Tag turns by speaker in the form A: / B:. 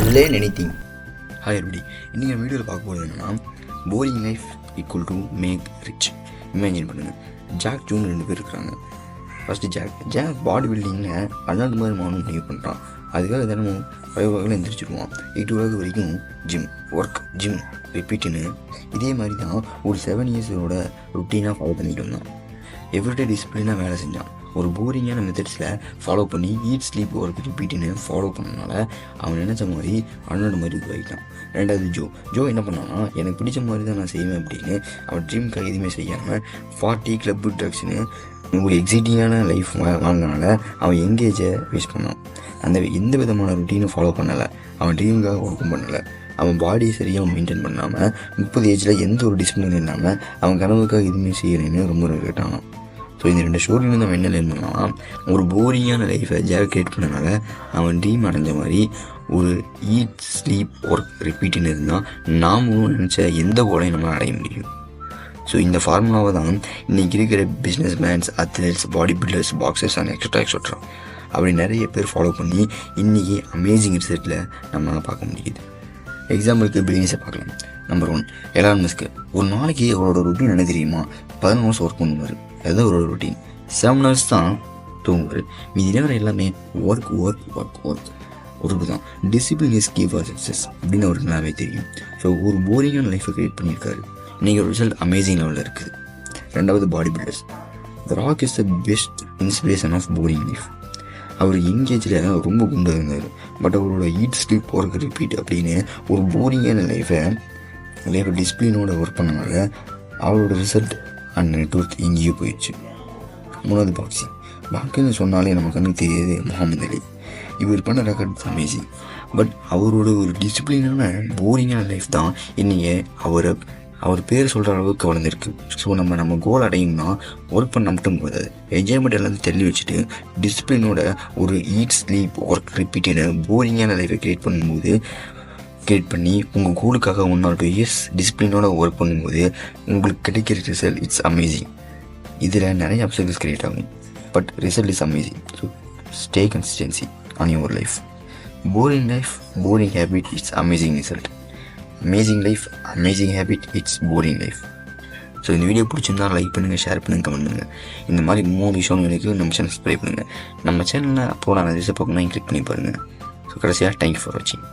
A: Learn anything.
B: Hi எப்படி இன்றைக்கி வீடியோவில் பார்க்க போகிறது என்னென்னா boring life equal to make rich. Imagine பண்ணுங்கள், ஜாக் ஜூன் 2 பேர் இருக்கிறாங்க. ஃபஸ்ட்டு ஜாக் பாடி பில்டிங்கில் அண்ணாந்து மாதிரி மானும் முடிவு பண்ணுறான். அதுக்காக தினமும் 5 வகையில் எழுந்திரிச்சிடுவான். 8 வகை வரைக்கும் ஜிம் ரிப்பீட்டுன்னு இதே மாதிரி தான் ஒரு 7 இயர்ஸோட ருட்டீனாக ஃபாலோ பண்ணிட்டு வந்தான். எவ்ரிடே டிசிப்ளினாக வேலை செஞ்சான். ஒரு போரிங்கான மெத்தட்ஸில் ஃபாலோ பண்ணி ஈட் ஸ்லீப் ஒர்க் ரிப்பீட்டுன்னு ஃபாலோ பண்ணனால அவன் நினச்ச மாதிரி அண்ணோட மாதிரி இதுவாகிட்டான். ரெண்டாவது ஜோ என்ன பண்ணான்னா, எனக்கு பிடிச்ச மாதிரி தான் நான் செய்வேன் அப்படின்னு அவன் ட்ரீம்க்காக எதுவுமே செய்யாமல் 40 கிளப்பு ட்ரக்ஸ்னு ஒரு எக்ஸைட்டிங்கான லைஃப் வாங்கினால அவன் எங்கேஜை வேஸ்ட் பண்ணான். அந்த எந்த விதமான ருட்டீனும் ஃபாலோ பண்ணலை. அவன் ட்ரீமுக்காக ஒர்க்கும் பண்ணலை. அவன் பாடியை சரியாக மெயின்டைன் பண்ணாமல் 30 ஏஜில் எந்த ஒரு டிசிப்ளின் இல்லாமல் அவன் கனவுக்காக எதுவுமே செய்யலைன்னு ரொம்ப கேட்டான். ஸோ இந்த 2 ஸ்டோரியிலேருந்து அவன் என்ன லேர்ன் பண்ணான், ஒரு போரிங்கான லைஃப்பை ஜாக் கிரியேட் பண்ணனால அவன் ட்ரீம் அடைஞ்ச மாதிரி ஒரு ஈட் ஸ்லீப் ஒர்க் ரிப்பீட்டுன்னு இருந்தால் நாமும் நினச்ச எந்த கோலையும் நம்மளால் அடைய முடியும். ஸோ இந்த ஃபார்முலாவை தான் இன்றைக்கி இருக்கிற business mens, athletes, body builders, boxers and extra அப்படி நிறைய பேர் ஃபாலோ பண்ணி இன்றைக்கி அமேசிங் ரிசல்ட்டில் நம்மளால் பார்க்க முடியுது. எக்ஸாம்பிளுக்கு பில்லியன்ஸை பார்க்கலாம். Number 1 Elon Musk. ஒரு நாளைக்கு அவரோட ருட்டீன் என்ன தெரியுமா? 11 ஹவர்ஸ் ஒர்க் பண்ணுவார். அதுதான் ஒரு ருட்டீன். 7 ஹவர்ஸ் தான் தூங்குவார். மீதி நேரம் எல்லாமே ஒர்க் ஒர்க்கு தான். Discipline is key for success அப்படின்னு அவருக்கு நல்லாவே தெரியும். ஸோ ஒரு போரிங்கான லைஃப்பை க்ரியேட் பண்ணியிருக்காரு. இன்றைக்கி ஒரு ரிசல்ட் அமேசிங் லெவலில் இருக்குது. ரெண்டாவது body builders. The Rock is the best inspiration of boring life. அவர் எங்கேஜில் ரொம்ப குண்டாக இருந்தார். பட் அவரோட ஈட் ஸ்லீப் ஒர்க் ரிப்பீட் அப்படின்னு ஒரு போரிங்கான லைஃப்பை டிசிப்ளினோட ஒர்க் பண்ணனால அவரோட ரிசல்ட் அண்ட் நெட்ஒர்க் எங்கேயோ போயிடுச்சு. மூணாவது பாக்ஸிங்னு சொன்னாலே நம்ம கண்ணுக்கு தெரியாது முகமது அலி. இவர் பண்ண ரெக்கார்ட்ஸ் அமேசிங். பட் அவரோட ஒரு டிசிப்ளினான போரிங்கான லைஃப் தான் இன்றைக்கி அவர் பேர் சொல்கிற அளவுக்கு வளர்ந்துருக்கு. ஸோ நம்ம கோல் அடையணும்னா ஒர்க் பண்ண மட்டும் போதாது, என்ஜாய்மெண்ட் எல்லாத்தையும் தள்ளி வச்சுட்டு டிசிப்ளினோட ஒரு ஈட் ஸ்லீப் ஒர்க் ரிப்பீட்டடு போரிங்கான லைஃப்பை க்ரியேட் பண்ணி உங்கள் கோலுக்காக 1 or 2 years டிசிப்ளினோட ஒர்க் பண்ணும்போது உங்களுக்கு கிடைக்கிற ரிசல்ட் இட்ஸ் அமேசிங். இதில் நிறைய அப்சர்வஸ் க்ரியேட் ஆகும், but result is amazing. So stay consistency on your life. Boring habit it's amazing result. Amazing life amazing habit it's boring life. So இந்த video பிடிச்சிருந்தால் like பண்ணுங்கள், share பண்ணுங்கள், கமெண்ட் பண்ணுங்கள். இந்த மாதிரி 3 விஷயங்களுக்கு நம்ம சேனல் சப்ஸ்கிரைப் பண்ணுங்கள். நம்ம சேனலில் அப்போது நான் ரிசல்ட் பார்க்கணும்னா கிளிக் பண்ணி பாருங்கள். ஸோ கடைசியாக தேங்க்யூ ஃபார் வாட்சிங்.